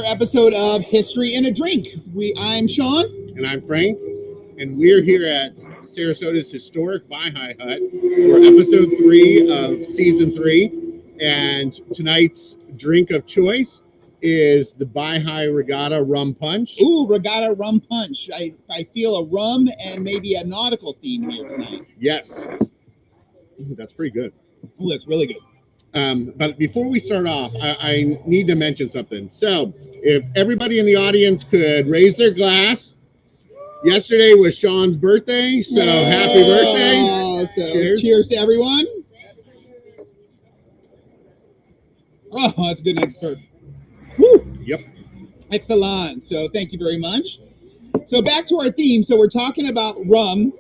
Episode of History in a Drink. I'm Sean. And I'm Frank. And we're here at Sarasota's historic Bahi Hut for episode 3 of season 3. And tonight's drink of choice is the Bahi Regatta rum punch. Ooh, Regatta rum punch. I feel a rum and maybe a nautical theme here tonight. Yes. Ooh, that's pretty good. Ooh, that's really good. But before we start off, I need to mention something. So if everybody in the audience could raise their glass. Yesterday was Sean's birthday, so happy birthday. So cheers to everyone. Oh, that's a good night to start. Woo! Yep. Excellent. So thank you very much. So back to our theme. So we're talking about rum.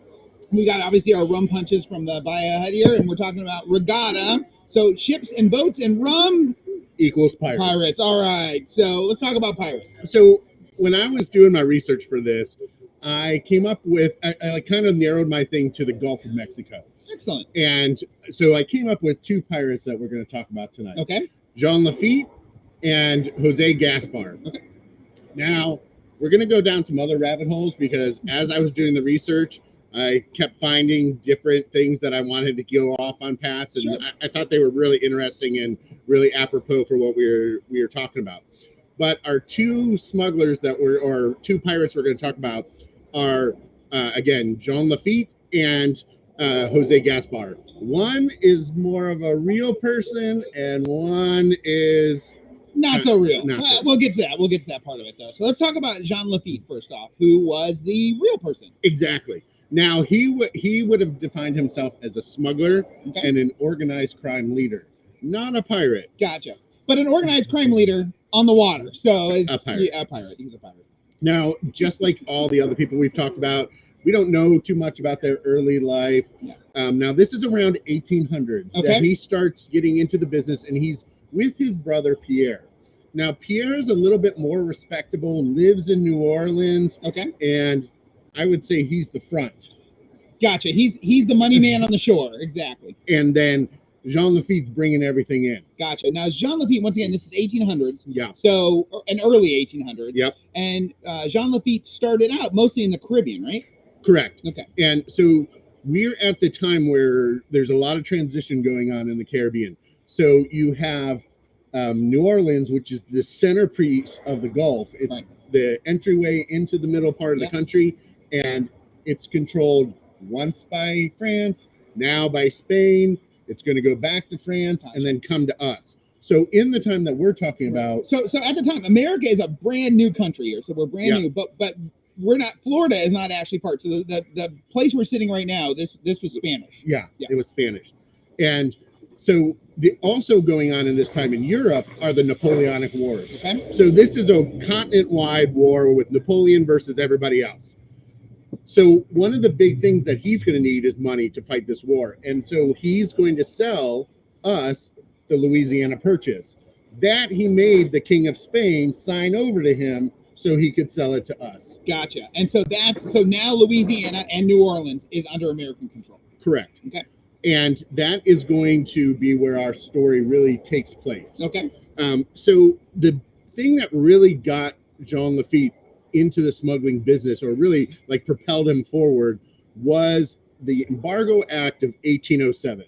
We got obviously our rum punches from the Bahi Hut here, and we're talking about regatta. So ships and boats and rum equals pirates. Pirates. All right. So let's talk about pirates. So when I was doing my research for this, I came up with, I kind of narrowed my thing to the Gulf of Mexico. Excellent. And so I came up with 2 pirates that we're going to talk about tonight. Okay. Jean Lafitte and Jose Gaspar. Okay. Now, we're going to go down some other rabbit holes because as I was doing the research, I kept finding different things that I wanted to go off on paths, and sure. I thought they were really interesting and really apropos for what we were talking about. But our 2 smugglers or 2 pirates we're going to talk about are, again, Jean Lafitte and Jose Gaspar. One is more of a real person, and one is not so real. So. We'll get to that. We'll get to that part of it, though. So let's talk about Jean Lafitte first off, who was the real person. Exactly. Now, he would have defined himself as a smuggler and an organized crime leader, not a pirate. Gotcha. But an organized crime leader on the water. So it's a pirate. Yeah, a pirate. He's a pirate. Now, just like all the other people we've talked about, we don't know too much about their early life. Yeah. Now, this is around 1800 that he starts getting into the business, and he's with his brother Pierre. Now, Pierre is a little bit more respectable, lives in New Orleans. Okay. And I would say he's the front. Gotcha. He's the money man on the shore. Exactly. And then Jean Lafitte's bringing everything in. Gotcha. Now, Jean Lafitte, once again, this is 1800s. Yeah. So, an early 1800s. Yep. And Jean Lafitte started out mostly in the Caribbean, right? Correct. Okay. And so we're at the time where there's a lot of transition going on in the Caribbean. So you have New Orleans, which is the centerpiece of the Gulf. It's the entryway into the middle part of the country, and it's controlled once by France, now by Spain. It's going to go back to France and then come to us. So in the time that we're talking about, so at the time, America is a brand new country here. So we're brand new, but we're not. Florida is not actually part. So the place we're sitting right now, this was Spanish. Yeah, it was Spanish, and so also going on in this time in Europe are the Napoleonic Wars. Okay. So this is a continent-wide war with Napoleon versus everybody else. So one of the big things that he's going to need is money to fight this war. And so he's going to sell us the Louisiana Purchase. That he made the King of Spain sign over to him so he could sell it to us. Gotcha. And so now Louisiana and New Orleans is under American control. Correct. Okay. And that is going to be where our story really takes place. Okay. So the thing that really got Jean Lafitte into the smuggling business, or really like propelled him forward, was the Embargo Act of 1807.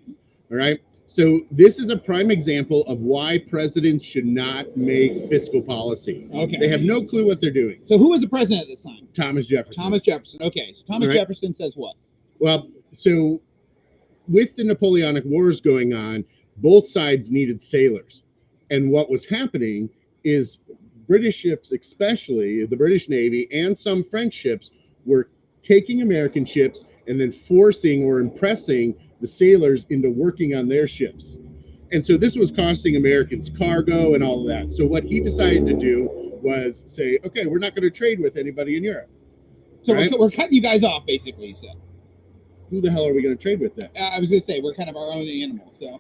All right. So this is a prime example of why presidents should not make fiscal policy. Okay. They have no clue what they're doing. So who was the president at this time? Thomas Jefferson. Thomas Jefferson. Okay. So Thomas Jefferson says what? Well, so with the Napoleonic Wars going on, both sides needed sailors. And what was happening is British ships, especially the British Navy and some French ships, were taking American ships and then forcing or impressing the sailors into working on their ships. And so this was costing Americans cargo and all of that. So what he decided to do was say, okay, we're not going to trade with anybody in Europe. So we're cutting you guys off, basically, he said. Who the hell are we going to trade with then? I was going to say, we're kind of our own animals, so...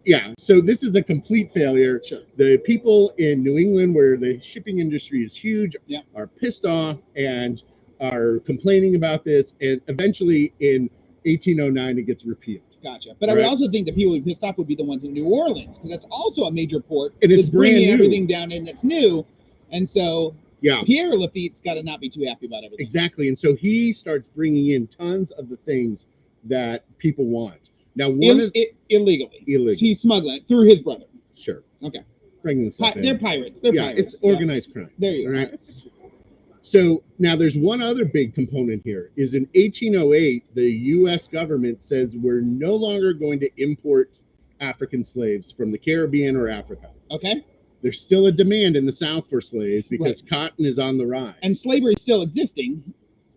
Yeah, so this is a complete failure. Sure. The people in New England, where the shipping industry is huge, yeah, are pissed off and are complaining about this. And eventually in 1809, it gets repealed. Gotcha. But I would also think the people who pissed off would be the ones in New Orleans, because that's also a major port. And it's brand bringing new. Everything down in that's new. And so Yeah, Pierre Lafitte's got to not be too happy about everything. exactly. And so he starts bringing in tons of the things that people want. Now, Illegally. Illegal. He's smuggling it through his brother. Sure. Okay. Bringing the stuff in. They're pirates. They're pirates. It's organized crime. There you go. Right. So now there's one other big component here is in 1808, the U.S. government says we're no longer going to import African slaves from the Caribbean or Africa. Okay. There's still a demand in the South for slaves because cotton is on the rise. And slavery is still existing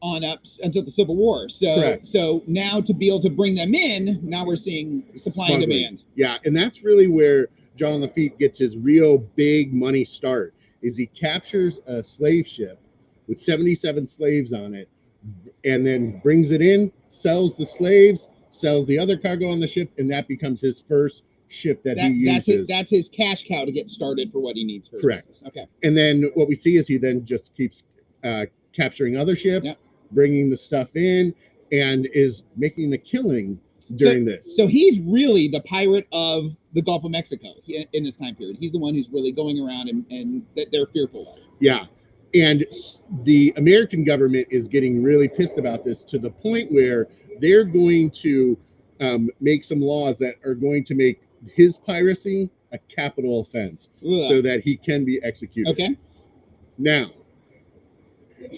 on up until the Civil War. So, Correct. So now to be able to bring them in, now we're seeing supply and demand. Yeah, and that's really where Jean Lafitte gets his real big money start, is he captures a slave ship with 77 slaves on it, and then brings it in, sells the slaves, sells the other cargo on the ship, and that becomes his first ship that he uses. That's his cash cow to get started for what he needs for Correct. Business. Okay. And then what we see is he then just keeps capturing other ships, bringing the stuff in, and is making a killing during this. So he's really the pirate of the Gulf of Mexico in this time period. He's the one who's really going around and that they're fearful of. Yeah. And the American government is getting really pissed about this to the point where they're going to make some laws that are going to make his piracy a capital offense so that he can be executed. Okay. Now,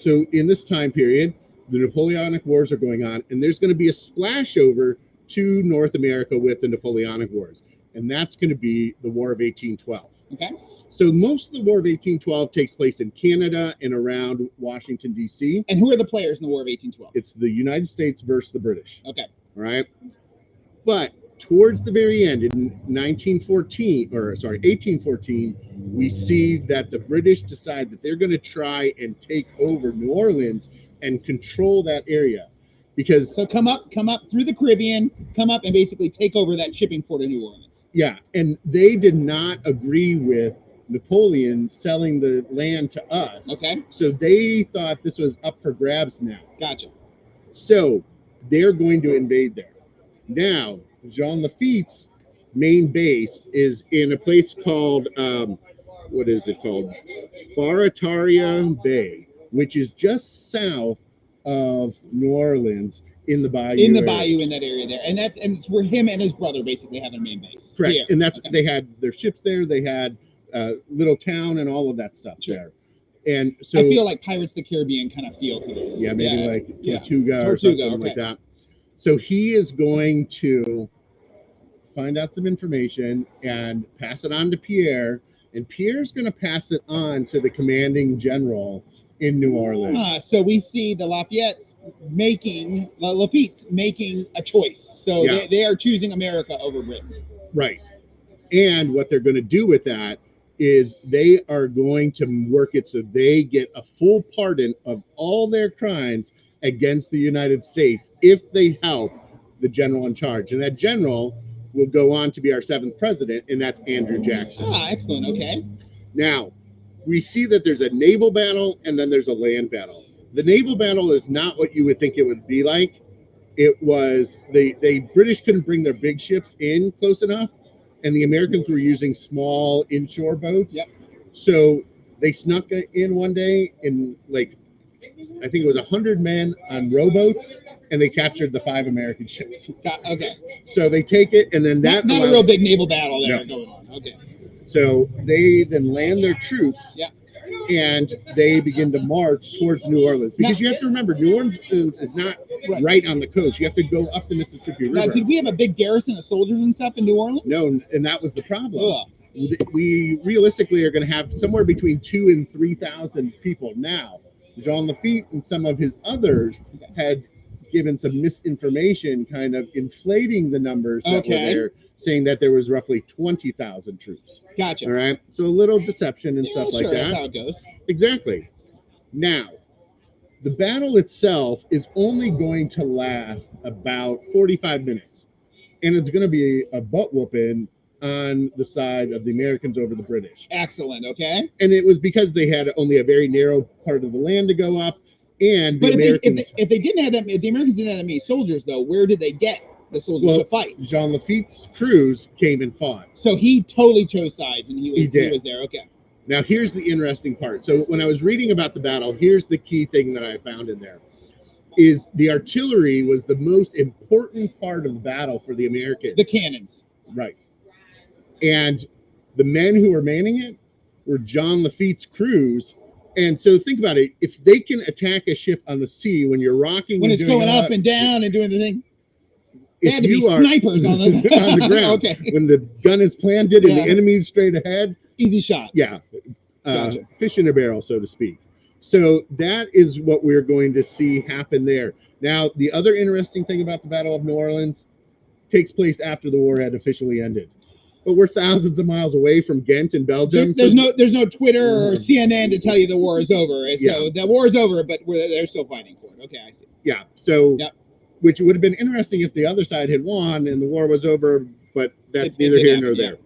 so in this time period, the Napoleonic Wars are going on, and there's going to be a splash over to North America with the Napoleonic Wars, and that's going to be the War of 1812. Okay. So most of the War of 1812 takes place in Canada and around Washington, D.C. And who are the players in the War of 1812? It's the United States versus the British. Okay. All right. But towards the very end, in 1814, we see that the British decide that they're going to try and take over New Orleans and control that area. Because come up through the Caribbean, come up and basically take over that shipping port of New Orleans. Yeah, and they did not agree with Napoleon selling the land to us. Okay. So they thought this was up for grabs now. Gotcha. So they're going to invade there. Now, Jean Lafitte's main base is in a place called, what is it called? Baratarian Bay, which is just south of New Orleans in the bayou. In the bayou in that area there. And it's where him and his brother basically have their main base. Correct. Here. And that's they had their ships there, they had little town and all of that stuff there. And so I feel like Pirates of the Caribbean kind of feel to this. Yeah, maybe like Tortuga or something like that. So he is going to find out some information and pass it on to Pierre, and Pierre's going to pass it on to the commanding general in New Orleans. So we see the Lafitte's making a choice. So they are choosing America over Britain. Right. And what they're going to do with that is they are going to work it so they get a full pardon of all their crimes against the United States if they help the general in charge. And that general will go on to be our 7th president, and that's Andrew Jackson. Excellent. Okay. Now, we see that there's a naval battle and then there's a land battle. The naval battle is not what you would think it would be like. It was, the British couldn't bring their big ships in close enough, and the Americans were using small inshore boats. Yep. So they snuck in one day in I think it was 100 men on rowboats, and they captured the 5 American ships. Okay. So they take it, and then that not a real big naval battle there going on. Okay. So they then land their troops. Yeah. And they begin to march towards New Orleans, because you have to remember, New Orleans is not right on the coast. You have to go up the Mississippi River. Now, did we have a big garrison of soldiers and stuff in New Orleans? No, and that was the problem. We realistically are going to have somewhere between 2,000 and 3,000 people. Now, Jean Lafitte and some of his others had given some misinformation, kind of inflating the numbers that were there, saying that there was roughly 20,000 troops. Gotcha. All right. So a little deception and stuff like that. That's how it goes. Exactly. Now, the battle itself is only going to last about 45 minutes. And it's going to be a butt whooping on the side of the Americans over the British. Excellent. Okay. And it was because they had only a very narrow part of the land to go up. And the Americans, if they didn't have that, if the Americans didn't have that many soldiers, though, where did they get the soldiers to fight? Jean Lafitte's crews came and fought. So he totally chose sides, and he was there. Okay. Now, here's the interesting part. So when I was reading about the battle, here's the key thing that I found in there is the artillery was the most important part of the battle for the Americans. The cannons. Right. And the men who were manning it were Jean Lafitte's crews. And so think about it. If they can attack a ship on the sea when you're rocking, when it's going up and down and doing the thing, they had to be are snipers on the, on the ground. Okay. When the gun is planted and the enemy's straight ahead, easy shot. Yeah. Gotcha. Fish in a barrel, so to speak. So that is what we're going to see happen there. Now, the other interesting thing about the Battle of New Orleans takes place after the war had officially ended. But we're thousands of miles away from Ghent in Belgium. There's no Twitter or CNN to tell you the war is over. So the war is over, but they're still fighting for it. Okay, I see. Yeah. So, which would have been interesting if the other side had won and the war was over, but that's neither here nor there.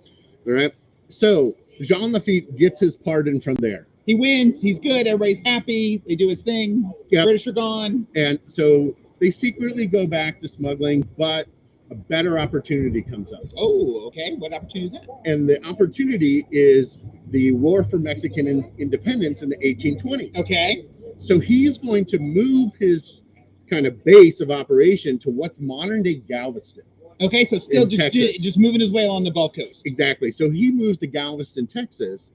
All right. So Jean Lafitte gets his pardon from there. He wins. He's good. Everybody's happy. They do his thing. Yep. British are gone. And so they secretly go back to smuggling, but a better opportunity comes up. Oh, okay. What opportunity is that? And the opportunity is the War for Mexican Independence in the 1820s. Okay. So he's going to move his kind of base of operation to what's modern day Galveston. Okay, so still just moving his way along the Gulf Coast. Exactly. So he moves to Galveston, Texas,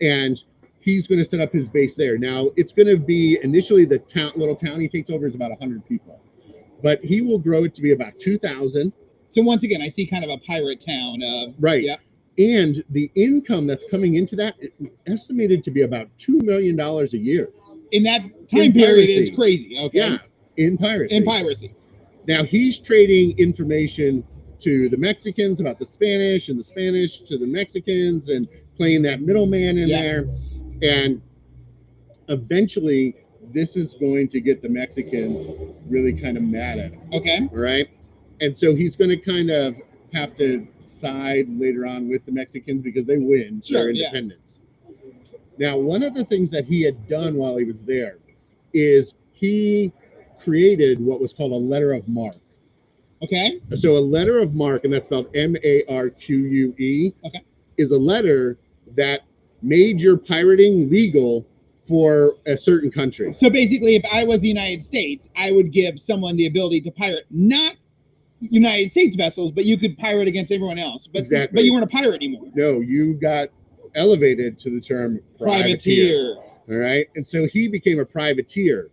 and he's going to set up his base there. Now, it's going to be initially the little town he takes over is about 100 people. But he will grow it to be about 2,000. So once again, I see kind of a pirate town. Right. Yeah. And the income that's coming into that estimated to be about $2 million a year. In that time period is crazy. Okay. Yeah. In piracy. Now he's trading information to the Mexicans about the Spanish and the Spanish to the Mexicans and playing that middleman in there. And eventually this is going to get the Mexicans really kind of mad at him. Okay. Right. And so he's going to kind of have to side later on with the Mexicans because they win their independence. Now, one of the things that he had done while he was there is he created what was called a letter of marque. Okay. So a letter of marque, and that's spelled M-A-R-Q-U-E, is a letter that made your pirating legal for a certain country. So basically, if I was the United States, I would give someone the ability to pirate not United States vessels, but you could pirate against everyone else. But, but you weren't a pirate anymore. No, you got elevated to the term privateer. All right. And so he became a privateer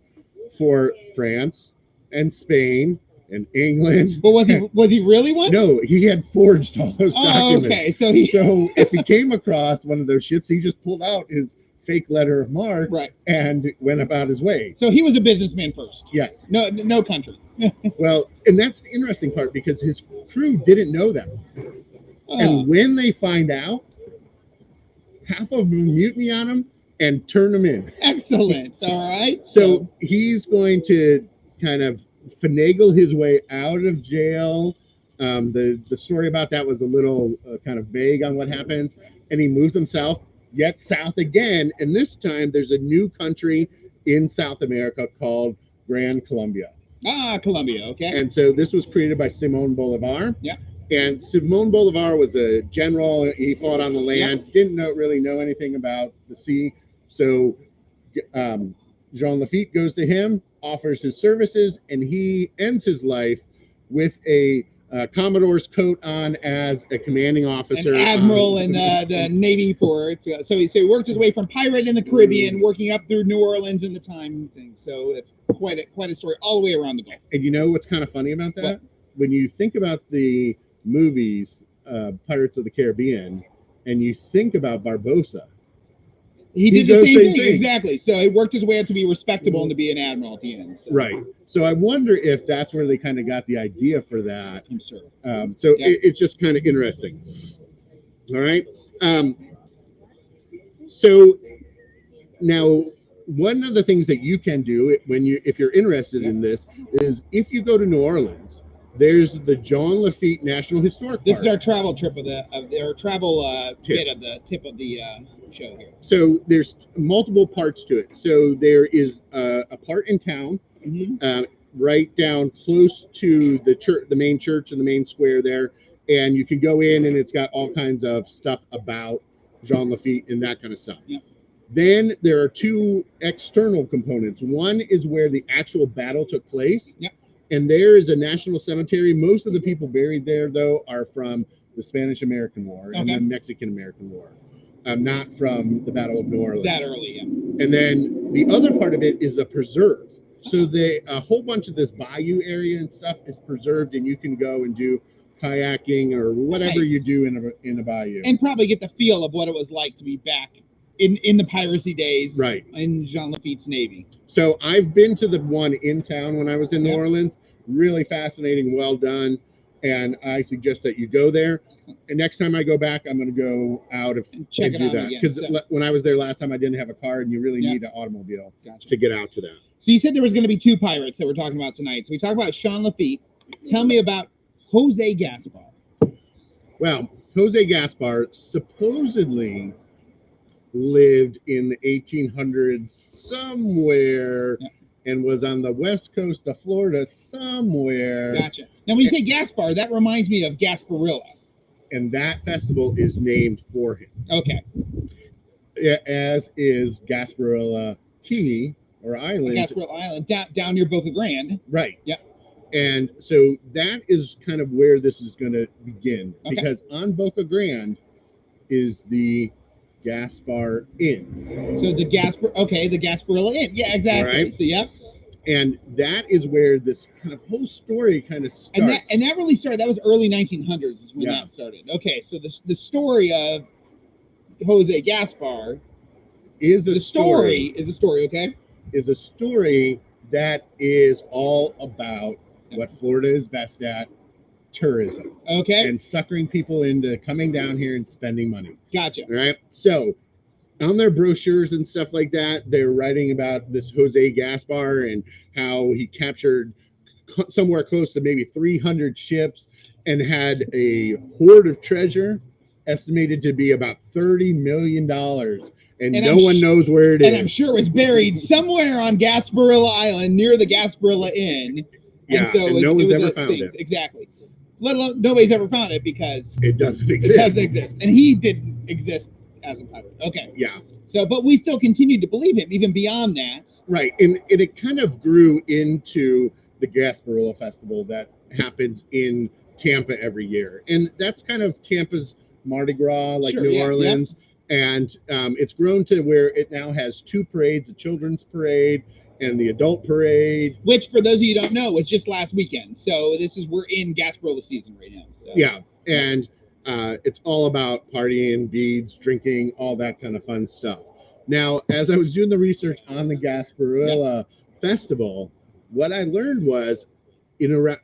for France and Spain and England. But was he really one? No, he had forged all those documents. Okay. So if he came across one of those ships, he just pulled out his fake letter of marque and went about his way. So he was a businessman first. Yes. No country. Well, and that's the interesting part because his crew didn't know that. And when they find out, half of them mutiny on him and turn him in. Excellent. All right. So he's going to kind of finagle his way out of jail. The story about that was a little kind of vague on what happens. And he moves himself yet south again. And this time there's a new country in South America called Grand Colombia. Colombia. Okay. And so this was created by Simón Bolívar. Yeah. And Simón Bolívar was a general. He fought on the land, didn't really know anything about the sea. So Jean Lafitte goes to him, offers his services, and he ends his life with a Commodore's coat on as a commanding officer. An admiral in the Navy port. So he worked his way from pirate in the Caribbean, working up through New Orleans in the time thing. So it's quite a story all the way around the Gulf. And you know what's kind of funny about that? What? When you think about the movies, Pirates of the Caribbean, and you think about Barbossa, he did the same thing. Exactly. So he worked his way up to be respectable and to be an admiral at the end. So. Right. So I wonder if that's where they kind of got the idea for that. I'm sure. It's just kind of interesting. All right. So now, one of the things that you can do if you're interested in this is if you go to New Orleans, there's the Jean Lafitte National Historic Park. This is our travel trip bit of the tip of the show here. So there's multiple parts to it. So there is a part in town, right down close to the church, the main church and the main square there, and you can go in and it's got all kinds of stuff about Jean Lafitte and that kind of stuff. Yep. Then there are two external components. One is where the actual battle took place. Yep. And there is a national cemetery. Most of the people buried there, though, are from the Spanish-American War and the Mexican-American War, not from the Battle of New Orleans. That early, yeah. And then the other part of it is a preserve. So a whole bunch of this bayou area and stuff is preserved, and you can go and do kayaking or whatever you do in a bayou. And probably get the feel of what it was like to be back in the piracy days, right, in Jean Lafitte's Navy. So I've been to the one in town when I was in New Orleans. Really fascinating, well done, and I suggest that you go there. And next time I go back, I'm going to go out and check it out that, because when I was there last time, I didn't have a car, and you really need an automobile to get out to that. So you said there was going to be two pirates that we're talking about tonight. So we talked about Jean Lafitte. Tell me about Jose Gaspar. Well, Jose Gaspar supposedly lived in the 1800s somewhere and was on the west coast of Florida somewhere. Gotcha. Now, when you say Gaspar, that reminds me of Gasparilla. And that festival is named for him. Okay. As is Gasparilla Key or Island. Gasparilla Island, down near Boca Grande. Right. Yep. And so that is kind of where this is going to begin. Because on Boca Grande is the Gaspar Inn. So the Gasparilla Inn. Yeah, exactly. Right. So, yep. And that is where this kind of whole story kind of starts. And that really started, that was early 1900s is when that started. Okay, so the story of Jose Gaspar is a story, okay? Is a story that is all about what Florida is best at, tourism. Okay. And suckering people into coming down here and spending money. Gotcha. All right. So on their brochures and stuff like that, they're writing about this Jose Gaspar and how he captured somewhere close to maybe 300 ships and had a hoard of treasure estimated to be about $30 million. And no one knows where it is. And I'm sure it was buried somewhere on Gasparilla Island near the Gasparilla Inn. And no one's ever found it. Exactly. Let alone nobody's ever found it because it doesn't exist. It doesn't exist. And he didn't exist as a pirate. Okay. Yeah. So, but we still continued to believe him even beyond that. Right. And it kind of grew into the Gasparilla Festival that happens in Tampa every year. And that's kind of Tampa's Mardi Gras, like New Orleans. Yep. And it's grown to where it now has two parades, the children's parade and the adult parade. Which, for those of you who don't know, was just last weekend. So we're in Gasparilla season right now. So. Yeah. And it's all about partying, beads, drinking, all that kind of fun stuff. Now, as I was doing the research on the Gasparilla Festival, what I learned was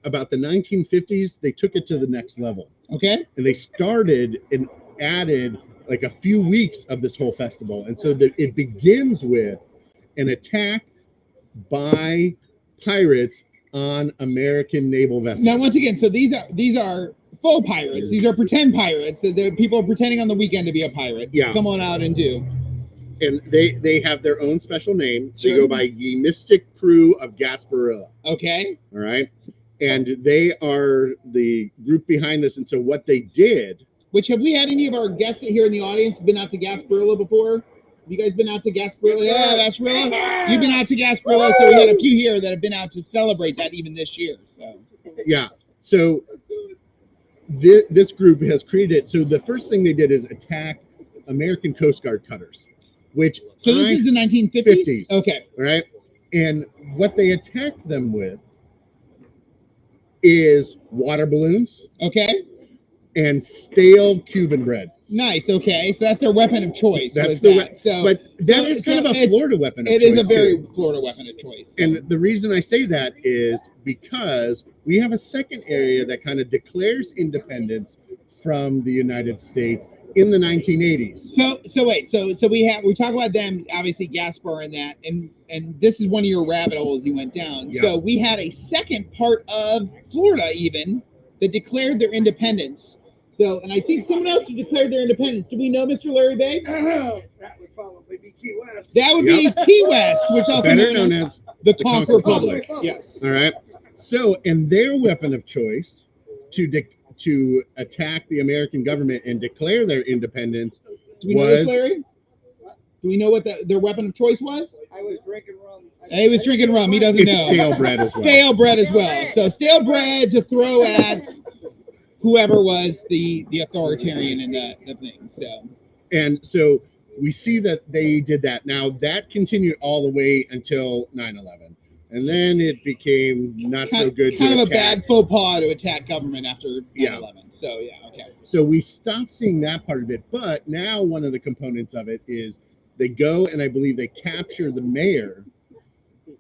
about the 1950s, they took it to the next level. Okay. And they started and added like a few weeks of this whole festival. And so that it begins with an attack by pirates on American naval vessels. Now, once again, so these are faux pirates. These are pretend pirates. The people are pretending on the weekend to be a pirate. Yeah. Come on out and do. And they have their own special name. They go by the Mystic Crew of Gasparilla. Okay. All right. And they are the group behind this. And so what they did. Which, have we had any of our guests here in the audience been out to Gasparilla before? Have you guys been out to Gasparilla? Yeah, Gasparilla. You've been out to Gasparilla, so we had a few here that have been out to celebrate that even this year. So. Yeah. So this group has created. So the first thing they did is attack American Coast Guard cutters, which. So this is the 1950s? Okay. Right. And what they attacked them with is water balloons. Okay. And stale Cuban bread. Nice. Okay, so that's their weapon of choice. That's but that is kind of a Florida weapon of choice. It is a very Florida weapon of choice. So. And the reason I say that is because we have a second area that kind of declares independence from the United States in the 1980s. So we talk about them, obviously Gaspar and that, and this is one of your rabbit holes you went down. Yeah. So we had a second part of Florida even that declared their independence. So, and I think someone else has declared their independence. Do we know Mr. Larry Bay? That would probably be Key West. That would be Key West, which also better known as the Conquer Republic. Yes. All right. So, and their weapon of choice to attack the American government and declare their independence Do we know this, Larry? Do we know what their weapon of choice was? I was drinking rum. He was drinking rum. He doesn't It's know. stale bread as well. Stale bread as well. So stale bread to throw at whoever was the authoritarian in the thing. So we see that they did that. Now that continued all the way until 9/11, and then it became not so good. Kind to of a bad faux pas to attack government after 9/11. So yeah, okay. So we stopped seeing that part of it, but now one of the components of it is they go and I believe they capture the mayor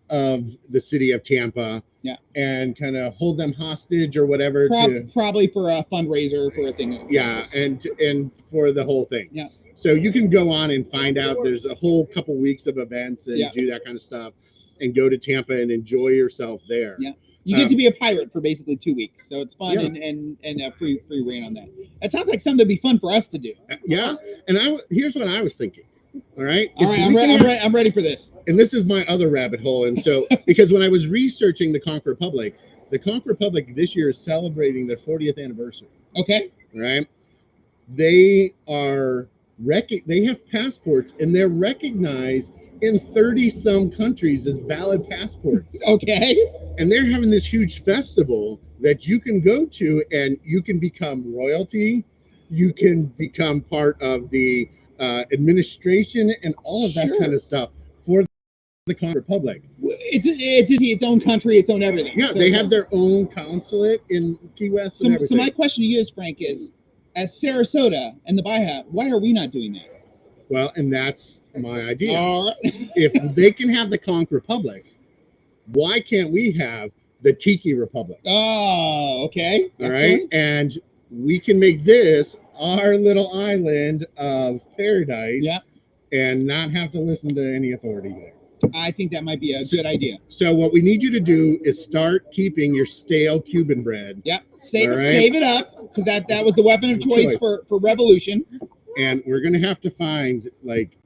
of the city of Tampa, and kind of hold them hostage or whatever. Probably for a fundraiser for a thing. And for the whole thing. Yeah. So you can go on and find out. There's a whole couple weeks of events and do that kind of stuff, and go to Tampa and enjoy yourself there. Yeah. You get to be a pirate for basically 2 weeks, so it's fun and a free reign on that. That sounds like something that'd be fun for us to do. Yeah, and here's what I was thinking. All right, I'm ready for this. And this is my other rabbit hole. And so, because when I was researching the Conch Republic this year is celebrating their 40th anniversary. Okay. Right. They have passports, and they're recognized in 30-some countries as valid passports. Okay. And they're having this huge festival that you can go to, and you can become royalty. You can become part of the administration and all of that kind of stuff for the Conch Republic. It's its own country, its own everything. Yeah, they have their own consulate in Key West. So my question to you is, Frank, is as Sarasota and the Bahi, why are we not doing that? Well, and that's my idea. If they can have the Conch Republic, why can't we have the Tiki Republic? Oh, okay. All right, and we can make this our little island of paradise, and not have to listen to any authority there. I think that might be a good idea. So what we need you to do is start keeping your stale Cuban bread. Yep, save it up, because that was the weapon of choice for revolution. And we're gonna have to find like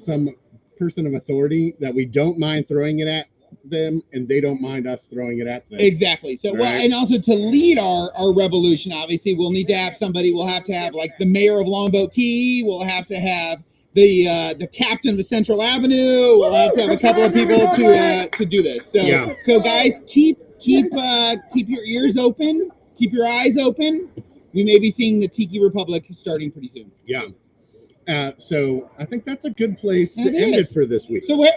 some person of authority that we don't mind throwing it at them, and they don't mind us throwing it at them. Exactly. So and also to lead our revolution, obviously we'll need to have somebody. We'll have to have like the mayor of Longboat Key. We'll have to have the captain of the Central Avenue. We'll have to have a couple of people to do this. So so guys, keep your ears open, keep your eyes open. We may be seeing the Tiki Republic starting pretty soon. Yeah. So I think that's a good place to end it for this week. So where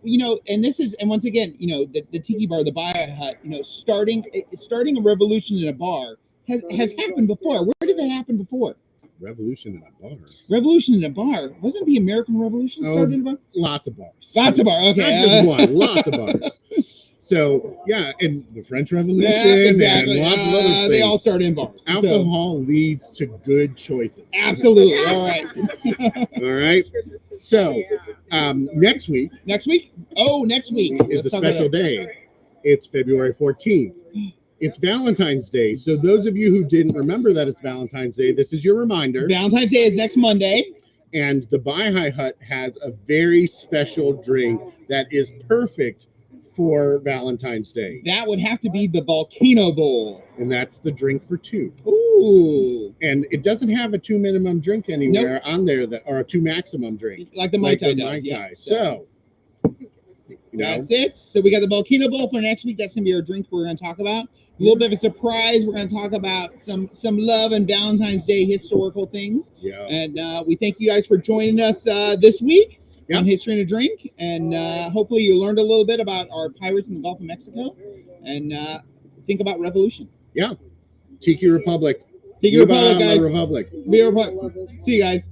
and once again, the Tiki bar, the Bahi Hut, starting a revolution in a bar has happened before. Where did that happen before? Revolution in a bar. Revolution in a bar. Wasn't the American Revolution started in a bar? Lots of bars. Lots of bars. Okay. Not just one. Lots of bars. So and the French Revolution, exactly. And lots of other things. They all started in bars. Alcohol leads to good choices. Absolutely. All right. All right. So next week. Oh, next week is a special day. It's February 14th. It's Valentine's Day. So those of you who didn't remember that it's Valentine's Day, this is your reminder. Valentine's Day is next Monday. And the Bahi Hut has a very special drink that is perfect for Valentine's Day. That would have to be the Volcano Bowl. And that's the drink for two. Ooh. And it doesn't have a 2 minimum drink anywhere on there, or a 2 maximum drink. Like the Mai Tai does. Yeah. So that's it. So we got the Volcano Bowl for next week. That's going to be our drink we're going to talk about. A little bit of a surprise. We're going to talk about some love and Valentine's Day historical things. Yeah. And we thank you guys for joining us this week on History and a Drink. And hopefully you learned a little bit about our pirates in the Gulf of Mexico. And think about revolution. Yeah. Tiki Republic. Tiki Republic, guys. Republic. Be a Republic. See you guys.